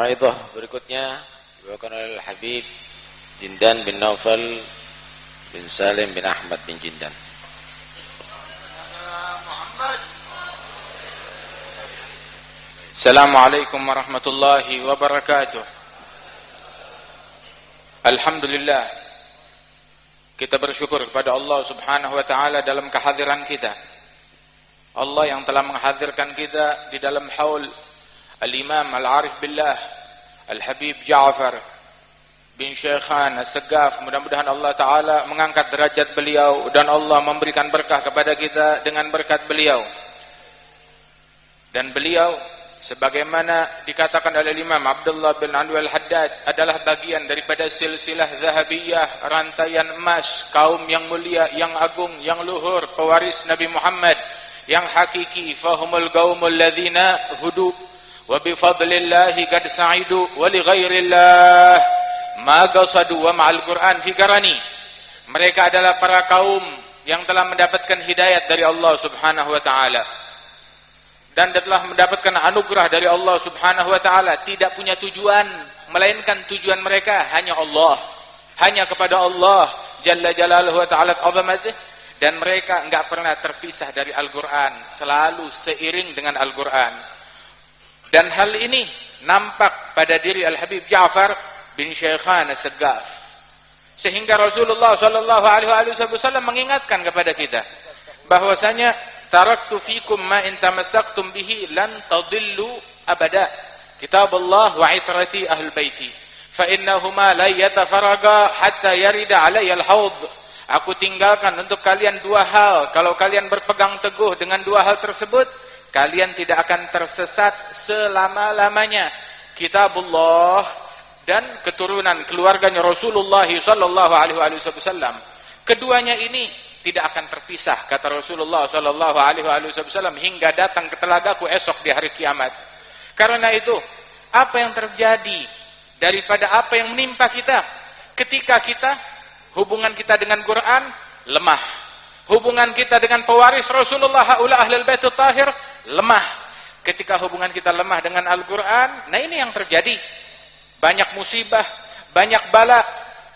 Mau'izah berikutnya dibawakan oleh Habib Jindan bin Naufal bin Salim bin Ahmad bin Jindan. Assalamualaikum warahmatullahi wabarakatuh. Alhamdulillah, kita bersyukur kepada Allah subhanahu wa ta'ala dalam kehadiran kita. Allah yang telah menghadirkan kita di dalam haul Al-Imam Al-Arif Billah Al-Habib Ja'far bin Syekhan As-Segaf. Mudah-mudahan Allah Ta'ala mengangkat derajat beliau dan Allah memberikan berkah kepada kita dengan berkat beliau. Dan beliau, sebagaimana dikatakan oleh Imam Abdullah bin Anwar Al-Haddad, adalah bagian daripada silsilah zahabiyah, rantaian emas, kaum yang mulia, yang agung, yang luhur, pewaris Nabi Muhammad yang hakiki. Fahumul qaumul ladzina hudu wa bifadlillahi qad sa'idu wa li ghairillah ma qasadu wa ma'al Qur'an fi qarani. Mereka adalah para kaum yang telah mendapatkan hidayat dari Allah Subhanahu wa taala dan telah mendapatkan anugerah dari Allah Subhanahu wa taala, tidak punya tujuan melainkan tujuan mereka hanya Allah, hanya kepada Allah jalla jalaluhu wa ta'ala azamatuh. Dan mereka enggak pernah terpisah dari Al-Qur'an, selalu seiring dengan Al-Qur'an. Dan hal ini nampak pada diri Al-Habib Ja'far bin Syekhan As-Segaf, sehingga Rasulullah sallallahu alaihi wasallam mengingatkan kepada kita bahwasanya taraktu fikum ma in tamassaktum bihi lan tadillu abada, kitabullah wa itrati ahlul baiti fa innahuma la yatafaraga hatta yarida alayya al-haud. Aku tinggalkan untuk kalian dua hal, kalau kalian berpegang teguh dengan dua hal tersebut, kalian tidak akan tersesat selama-lamanya. Kitabullah dan keturunan keluarganya Rasulullah sallallahu alaihi wasallam. Keduanya ini tidak akan terpisah, kata Rasulullah sallallahu alaihi wasallam, hingga datang ke telagaku esok di hari kiamat. Karena itu, apa yang terjadi daripada apa yang menimpa kita ketika kita hubungan kita dengan Quran lemah, hubungan kita dengan pewaris Rasulullah haula ahlul bait tahir lemah. Ketika hubungan kita lemah dengan Al-Quran, nah ini yang terjadi. Banyak musibah, banyak bala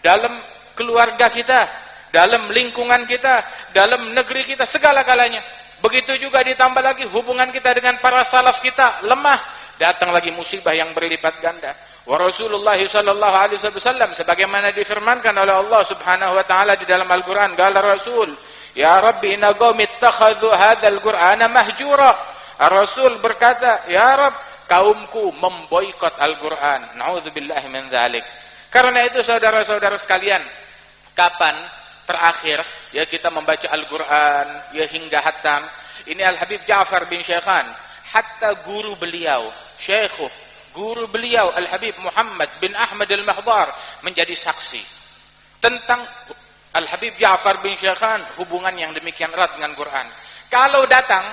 dalam keluarga kita, dalam lingkungan kita, dalam negeri kita, segala-galanya. Begitu juga ditambah lagi hubungan kita dengan para salaf kita lemah, datang lagi musibah yang berlipat ganda. Wa Rasulullah sallallahu alaihi wasallam, sebagaimana difirmankan oleh Allah Subhanahu wa taala di dalam Al-Quran, qala Rasul, ya Rabbi inna qaumi ittakhadhu hadzal Qur'ana mahjura. Rasul berkata, ya Rabb, kaumku memboikot Al-Quran. Na'udzubillahi min dzalik. Karena itu saudara-saudara sekalian, kapan terakhir ya kita membaca Al-Quran ya hingga hatam? Ini Al-Habib Ja'far bin Syekhan, hatta guru beliau, syekhuh, guru beliau Al-Habib Muhammad bin Ahmad Al-Mahdar menjadi saksi tentang Al-Habib Ja'far bin Syekhan hubungan yang demikian erat dengan Quran. Kalau datang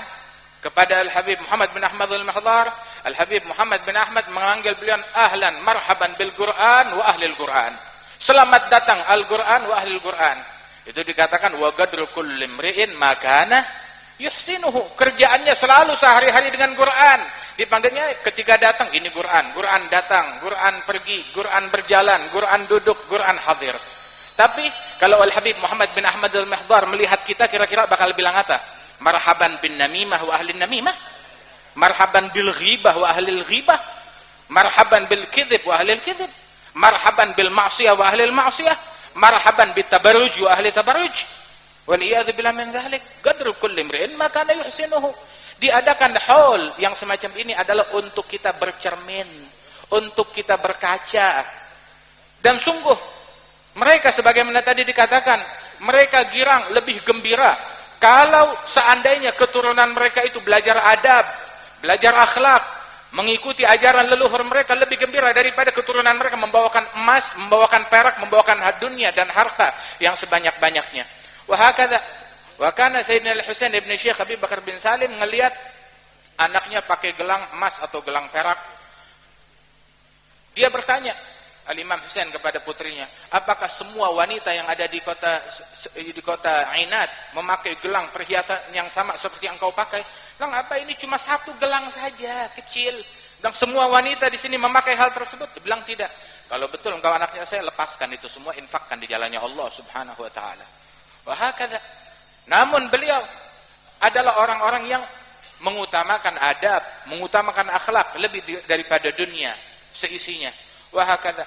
kepada Al-Habib Muhammad bin Ahmad Al-Mahdar, Al-Habib Muhammad bin Ahmad menganggil beliau ahlan marhaban bil Quran wa ahli Al-Quran. Selamat datang Al-Quran wa ahli Al-Quran. Itu dikatakan wa qadru kulli imri'in ma kana yuhsinuhu. Kerjaannya selalu sehari-hari dengan Quran. Dipanggilnya ketika datang ini Quran, Quran datang, Quran pergi, Quran berjalan, Quran duduk, Quran hadir. Tapi kalau Al-Habib Muhammad bin Ahmad Al-Mahdar melihat kita, kira-kira bakal bilang apa? Marhaban bin namimah wa ahli namimah, marhaban bil ghibah wa ahli ghibah, marhaban bil kidhib wa ahli kidhib, marhaban bil ma'siyah wa ahli ma'siyah, marhaban bit tabarruj wa ahli tabarruj. Wal iyad billah min dzalik. Qadru kulli imri'in ma kana yuhsinuhu. Diadakan haul yang semacam ini adalah untuk kita bercermin, untuk kita berkaca. Dan sungguh mereka sebagaimana tadi dikatakan, mereka girang, lebih gembira kalau seandainya keturunan mereka itu belajar adab, belajar akhlak, mengikuti ajaran leluhur mereka, lebih gembira daripada keturunan mereka membawakan emas, membawakan perak, membawakan dunia dan harta yang sebanyak-banyaknya. Wa hakadha wa kana Sayyidina Al-Husain ibn Syekh Abi Bakar bin Salim ngelihat anaknya pakai gelang emas atau gelang perak. Dia bertanya, Al-Imam Husain kepada putrinya, apakah semua wanita yang ada di kota Ainat memakai gelang perhiasan yang sama seperti yang kau pakai? Gelang apa ini? Cuma satu gelang saja, kecil. Dan semua wanita di sini memakai hal tersebut? Dia bilang tidak. Kalau betul engkau anaknya saya, lepaskan itu semua, infakkan di jalannya Allah Subhanahu wa taala. Wa hakadha. Namun beliau adalah orang-orang yang mengutamakan adab, mengutamakan akhlak lebih daripada dunia seisinya. Wa hakadha.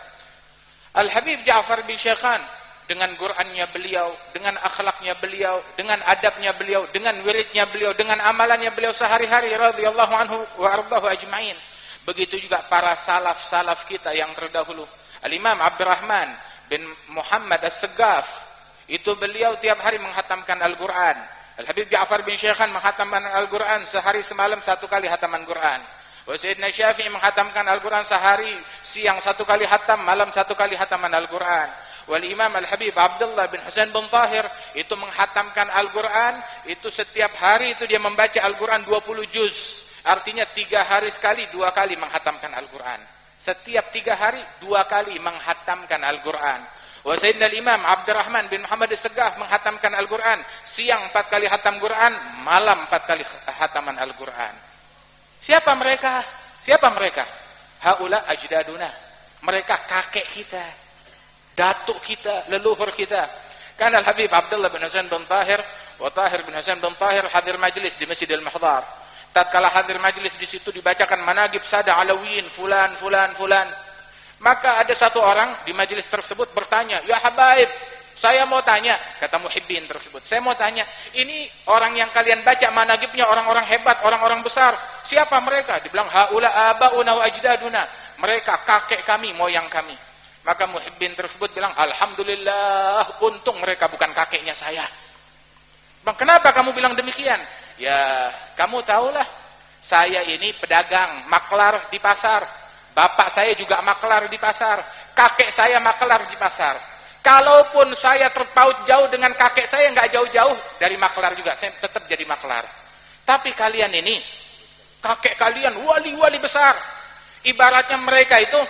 Al-Habib Ja'far bin Syekhan dengan Qur'annya beliau, dengan akhlaknya beliau, dengan adabnya beliau, dengan wiridnya beliau, dengan amalannya beliau sehari-hari radhiyallahu anhu wa ardahu ajma'in. Begitu juga para salaf-salaf kita yang terdahulu. Al-Imam Abdurrahman bin Muhammad As-Segaf, itu beliau tiap hari menghatamkan Al-Quran. Al-Habib Ja'far bin Syekhan menghatamkan Al-Quran sehari semalam 1 kali hataman Quran. Wa Sayyidina Syafi'i menghatamkan Al-Quran sehari, siang 1 kali hatam, malam 1 kali hataman Al-Quran. Wal Imam Al-Habib Abdullah bin Husain bin Tahir itu menghatamkan Al-Quran, itu setiap hari itu dia membaca Al-Quran 20 juz. Artinya 3 hari sekali 2 kali menghatamkan Al-Quran. Setiap 3 hari 2 kali menghatamkan Al-Quran. Wa Sayyidina Imam Abdurrahman bin Muhammad As-Segaf menghatamkan Al-Quran. Siang 4 kali hatam Quran, malam 4 kali hataman Al-Quran. Siapa mereka? Siapa mereka? Haula ajdaduna. Mereka kakek kita, datuk kita, leluhur kita. Karena Al-Habib Abdullah bin Husain bin Tahir wa Tahir bin Husain bin Tahir hadir majlis di Masjidil Mahdhar. Tatkala hadir majlis di situ dibacakan manaqib sada alawiyin fulan fulan fulan. Maka ada satu orang di majlis tersebut bertanya, "Ya habaib, saya mau tanya," kata muhibbin tersebut. "Saya mau tanya, ini orang yang kalian baca manaqibnya orang-orang hebat, orang-orang besar. Siapa mereka?" Dibilang, "Haula abauna wa ajdaduna." Mereka kakek kami, moyang kami. Maka muhibbin tersebut bilang, "Alhamdulillah, untung mereka bukan kakeknya saya." Bang, kenapa kamu bilang demikian? Ya, kamu tahulah, saya ini pedagang, maklar di pasar. Bapak saya juga maklar di pasar. Kakek saya maklar di pasar. Kalaupun saya terpaut jauh dengan kakek saya, nggak jauh-jauh dari maklar juga, saya tetap jadi maklar. Tapi kalian ini, kakek kalian wali-wali besar. Ibaratnya mereka itu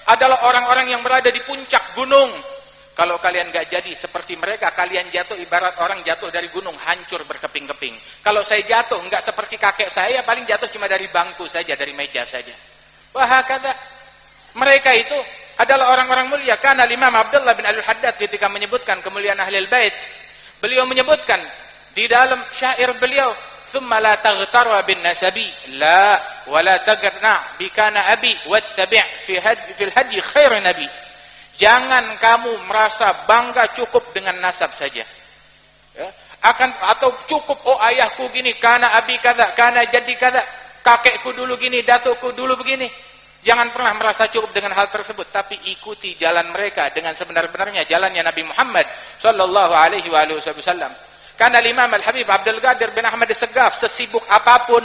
adalah orang-orang yang berada di puncak gunung. Kalau kalian gak jadi seperti mereka, kalian jatuh ibarat orang jatuh dari gunung, hancur berkeping-keping. Kalau saya jatuh gak seperti kakek saya, paling jatuh cuma dari bangku saja, dari meja saja. Wah, kata mereka itu adalah orang-orang mulia. Karena Imam Abdullah bin Al-Haddad ketika menyebutkan kemuliaan Ahlul Bait, beliau menyebutkan di dalam syair beliau, "Thumma la taghtarwa bin nasabi, la wala taghna bi kana abi wattabi' fil hadi khair nabi." Jangan kamu merasa bangga cukup dengan nasab saja. Ya, atau cukup, oh ayahku gini, karena abi kada, karena jadi kada, kakekku dulu gini, datukku dulu begini. Jangan pernah merasa cukup dengan hal tersebut, tapi ikuti jalan mereka dengan sebenar-benarnya jalannya Nabi Muhammad sallallahu alaihi wasallam. Karena Imam Al-Habib Abdul Qadir bin Ahmad As-Segaf sesibuk apapun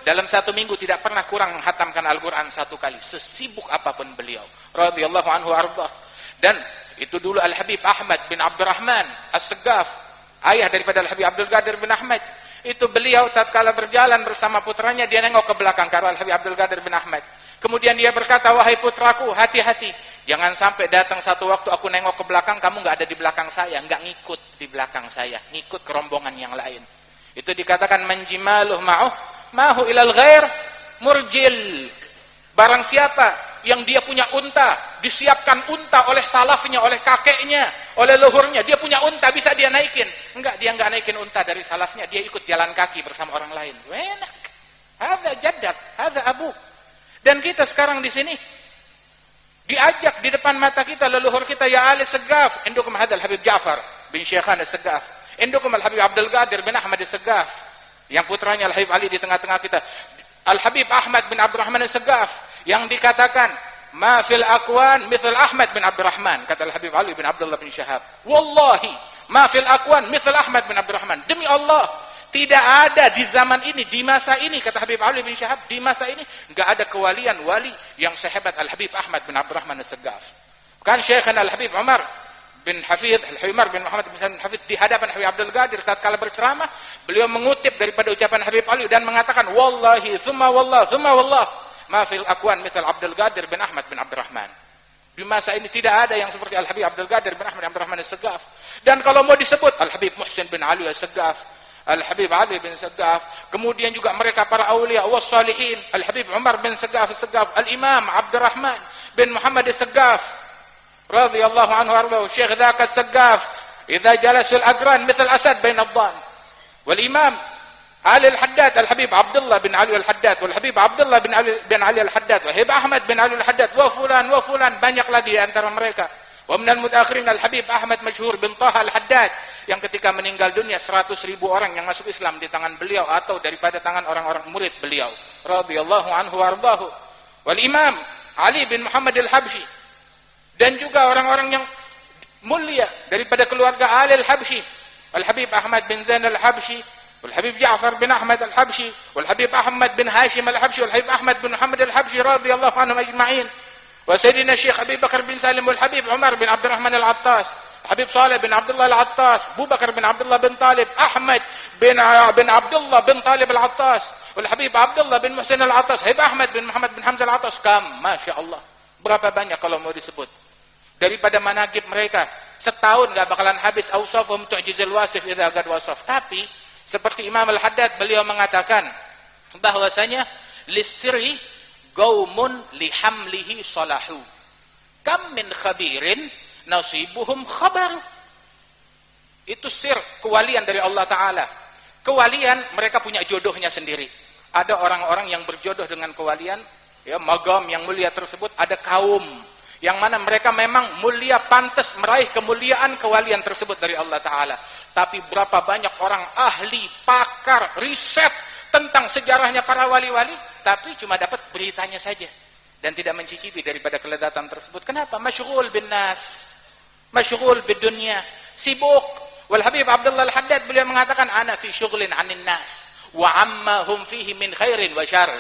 dalam 1 minggu tidak pernah kurang menghatamkan Al-Quran 1 kali, sesibuk apapun beliau radhiyallahu anhu ardah. Dan itu dulu Al-Habib Ahmad bin Abdurrahman As-Segaf, ayah daripada Al-Habib Abdul Qadir bin Ahmad. Itu beliau tatkala berjalan bersama putranya, dia nengok ke belakang karena Al-Habib Abdul Qadir bin Ahmad. Kemudian dia berkata, "Wahai putraku, hati-hati. Jangan sampai datang satu waktu aku nengok ke belakang, kamu nggak ada di belakang saya, nggak ngikut di belakang saya, ngikut ke rombongan yang lain." Itu dikatakan menjimaluh ma'hu ilal ghair murjil. Barang siapa yang dia punya unta, disiapkan unta oleh salafnya, oleh kakeknya, oleh leluhurnya, dia punya unta bisa dia naikin. Enggak, dia enggak naikin unta dari salafnya, dia ikut jalan kaki bersama orang lain. Enak. Hadza jaddak, hadza abu. Dan kita sekarang di sini diajak di depan mata kita leluhur kita, ya Ali Segaf, indukum hadzal Habib Ja'far bin Syekhan As-Segaf, indukum Al-Habib Abdul Qadir bin Ahmad As-Segaf, yang putranya Al-Habib Ali di tengah-tengah kita, Al-Habib Ahmad bin Abdurrahman As-Segaf, yang dikatakan ma fil akwan mithl Ahmad bin Abdurrahman, kata Al-Habib Ali bin Abdullah bin Syahab, wallahi ma fil akwan mithl Ahmad bin Abdurrahman, demi Allah tidak ada di zaman ini, di masa ini, kata Habib Ali bin Syahab, di masa ini enggak ada kewalian wali yang sehebat Al-Habib Ahmad bin Abdurrahman As-Segaf. Kan Syekhana Al-Habib Umar bin Hafidh, Al-Habib Umar bin Muhammad bin Hafidh di hadapan Habib Abdul Qadir tatkala berceramah, beliau mengutip daripada ucapan Habib Ali dan mengatakan, wallahi thumma wallah ma fil akwan mithl Abdul Qadir bin Ahmad bin Abdurrahman. Di masa ini tidak ada yang seperti Al-Habib Abdul Qadir bin Ahmad bin Abdurrahman As-Segaf. Dan kalau mau disebut Al-Habib Muhsin bin Ali As-Segaf, Al-Habib Ali bin Saggaf, kemudian juga mereka para awliya was salihin, Al-Habib Umar bin Saggaf, Al-Imam Abdurrahman bin Muhammad Saggaf radhiyallahu anhu ardahu, Syekh Dzaka Saggaf, idza jalasul agran mithl asad bain ad-dan. Wal Imam Ali Al-Haddad, Al-Habib Abdullah bin Ali Al-Haddad, wal Habib Abdullah bin Ali Al-Haddad, wal Habib Ahmad bin Ali Al-Haddad, wa fulan, banyak lagi di antara mereka. Wa minal mutaakhirin Al-Habib Ahmad Masyhur bin Taha Al-Haddad, yang ketika meninggal dunia 100.000 orang yang masuk Islam di tangan beliau atau daripada tangan orang-orang murid beliau radhiyallahu anhu wardahu. Wal Imam Ali bin Muhammad Al-Habsyi, dan juga orang-orang yang mulia daripada keluarga Ali Al-Habsyi, Al-Habib Ahmad bin Zain Al-Habsyi, wal Habib Ja'far bin Ahmad Al-Habsyi, wal Habib Ahmad bin Hashim Al-Habsyi, wal Habib Ahmad bin Muhammad Al-Habsyi radhiyallahu anhum ajma'in. Wa Sayyidina Syekh Abi Bakar bin Salim, wal Habib Umar bin Abdurrahman Al-Attas, Habib Saleh bin Abdullah Al-Attas, Abu Bakar bin Abdullah bin Talib, Ahmad bin Abdullah bin Talib Al-Attas, wal Habib Abdullah bin Muhsin Al-Attas, Habib Ahmad bin Muhammad bin Hamzah Al-Attas. Masya Allah, berapa banyak kalau mau disebut daripada manaqib mereka, setahun gak bakalan habis. Awsafhum tu'jizul wasif idza qad wasaf. Tapi seperti Imam Al-Haddad, beliau mengatakan bahwasanya lisri qaumun lihamlihi salahu, kam min khabirin nasibuhum khabar. Itu sir kewalian dari Allah Ta'ala. Kewalian mereka punya jodohnya sendiri. Ada orang-orang yang berjodoh dengan kewalian, ya, magam yang mulia tersebut. Ada kaum yang mana mereka memang mulia, pantas meraih kemuliaan kewalian tersebut dari Allah Ta'ala. Tapi berapa banyak orang ahli, pakar, riset tentang sejarahnya para wali-wali, tapi cuma dapat beritanya saja dan tidak mencicipi daripada kelezatan tersebut. Kenapa? Masyghul bin nas, masyghul bid dunya, sibuk. Wal Habib Abdullah Al-Haddad, beliau mengatakan ana fi syughlin 'anin nas wa amma hum fihi min khairin wa syarr.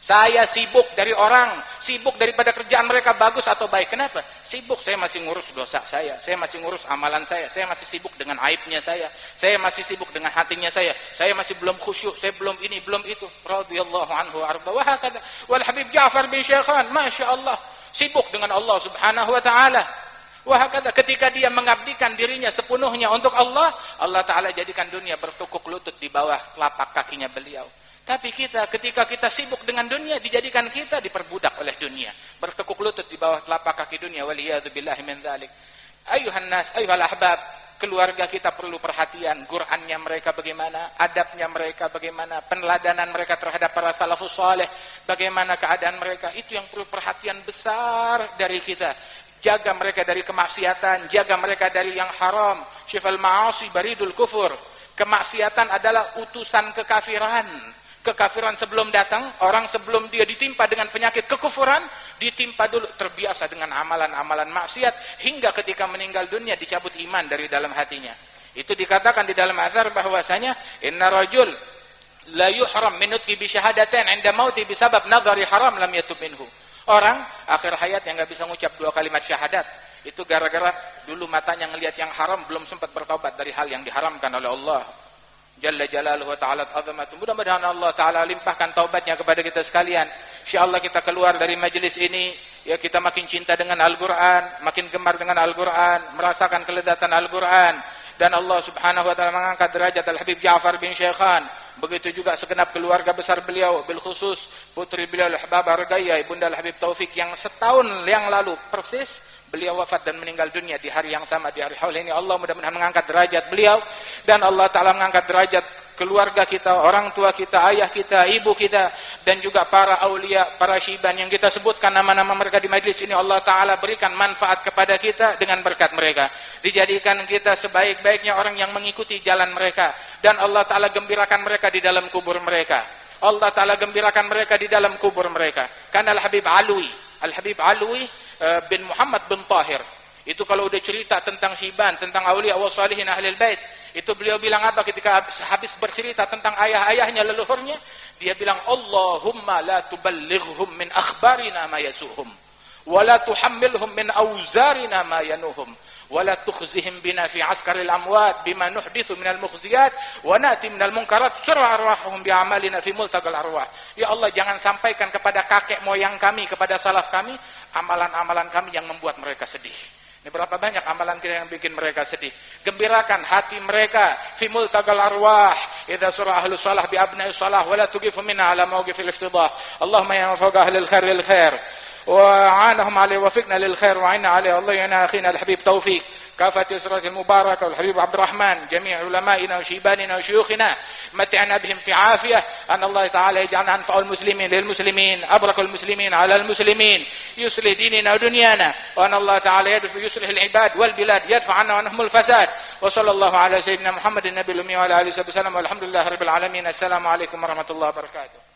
Saya sibuk dari orang, sibuk daripada kerjaan mereka bagus atau baik. Kenapa? Sibuk, saya masih ngurus dosa saya masih ngurus amalan saya masih sibuk dengan aibnya saya masih sibuk dengan hatinya saya masih belum khusyuk, saya belum ini, belum itu. Radhiyallahu anhu arda wa hakadha. Wal Habib Ja'far bin Syekhan, Masya Allah, sibuk dengan Allah Subhanahu wa Ta'ala. Wa hakadha, ketika dia mengabdikan dirinya sepenuhnya untuk Allah, Allah Ta'ala jadikan dunia bertukuk lutut di bawah telapak kakinya beliau. Tapi kita, ketika kita sibuk dengan dunia, dijadikan kita diperbudak oleh dunia, bertekuk lutut di bawah telapak kaki dunia. Waliyadzubillahi min dzalik. Ayuhan nas, ayuhal ahbab, keluarga kita perlu perhatian. Qur'annya mereka bagaimana, adabnya mereka bagaimana, peneladanan mereka terhadap para salafus saleh, bagaimana keadaan mereka. Itu yang perlu perhatian besar dari kita. Jaga mereka dari kemaksiatan, jaga mereka dari yang haram. Syifal ma'asi baridul kufur. Kemaksiatan adalah utusan kekafiran. Kekafiran sebelum datang, orang sebelum dia ditimpa dengan penyakit kekufuran, ditimpa dulu, terbiasa dengan amalan-amalan maksiat, hingga ketika meninggal dunia dicabut iman dari dalam hatinya. Itu dikatakan di dalam azhar bahwasanya inna rajul la yuhram min nutqi bi syahadatain 'inda mauti bisabab nadhari haram lam yatub minhu. Orang akhir hayat yang enggak bisa mengucap 2 kalimat syahadat, itu gara-gara dulu matanya ngelihat yang haram, belum sempat bertaubat dari hal yang diharamkan oleh Allah Jalla Jalaluhu wa Ta'ala azamatu. Mudah-mudahan Allah Ta'ala limpahkan taubatnya kepada kita sekalian. InsyaAllah kita keluar dari majelis ini, ya, kita makin cinta dengan Al-Quran, makin gemar dengan Al-Quran, merasakan kelezatan Al-Quran. Dan Allah Subhanahu wa Ta'ala mengangkat derajat Al-Habib Ja'far bin Syekhan. Begitu juga segenap keluarga besar beliau, bil khusus putri beliau Al-Habibah Ragaya, Ibunda Al-Habib Taufik, yang setahun yang lalu persis beliau wafat dan meninggal dunia di hari yang sama, di hari haul ini. Allah mudah-mudahan mengangkat derajat beliau, dan Allah Ta'ala mengangkat derajat keluarga kita, orang tua kita, ayah kita, ibu kita, dan juga para aulia, para syiban yang kita sebutkan nama-nama mereka di majlis ini. Allah Ta'ala berikan manfaat kepada kita dengan berkat mereka. Dijadikan kita sebaik-baiknya orang yang mengikuti jalan mereka, dan Allah Ta'ala gembirakan mereka di dalam kubur mereka. Allah Ta'ala gembirakan mereka di dalam kubur mereka. Karena Al-Habib Alwi bin Muhammad bin Tahir, itu kalau udah cerita tentang syiban, tentang awliya wa salihin ahlil bait, itu beliau bilang apa ketika habis bercerita tentang ayah-ayahnya, leluhurnya? Dia bilang, Allahumma la tuballighhum min akhbarina ma yasuhum, wa la tuhammilhum min awzarina ma yanuhum, wa la tukhzihim bina fi askaril amwat bima nuhdithu minal mukhziyat wa nati minal munkarat surah arwahum bi'amalina fi multagal arwah. Ya Allah, jangan sampaikan kepada kakek moyang kami, kepada salaf kami, amalan-amalan kami yang membuat mereka sedih. Ini berapa banyak amalan kita yang bikin mereka sedih. Gembirakan hati mereka. Fi multagal arwah. Idza surah ahlus salah bi abna'i salah. Wa la tugifu minna ala mawqifil iftidah. Allahumma ya mafawqa ahlil khair lil khair. وعانهم عليه وفقنا للخير وعنا عليه الله ينا أخينا الحبيب توفيق كافة أسرة المباركة والحبيب عبد الرحمن جميع علمائنا وشيباننا وشيوخنا متعنا بهم في عافية أن الله تعالى يجعلنا أنفع المسلمين للمسلمين أبرك المسلمين على المسلمين يصلح ديننا ودنيانا وأن الله تعالى يصلح العباد والبلاد يدفع عنا عنهم الفساد وصلى الله على سيدنا محمد النبي الأمي وعلى آله وصحبه وسلم والحمد لله رب العالمين السلام عليكم ورحمة الله وبركاته.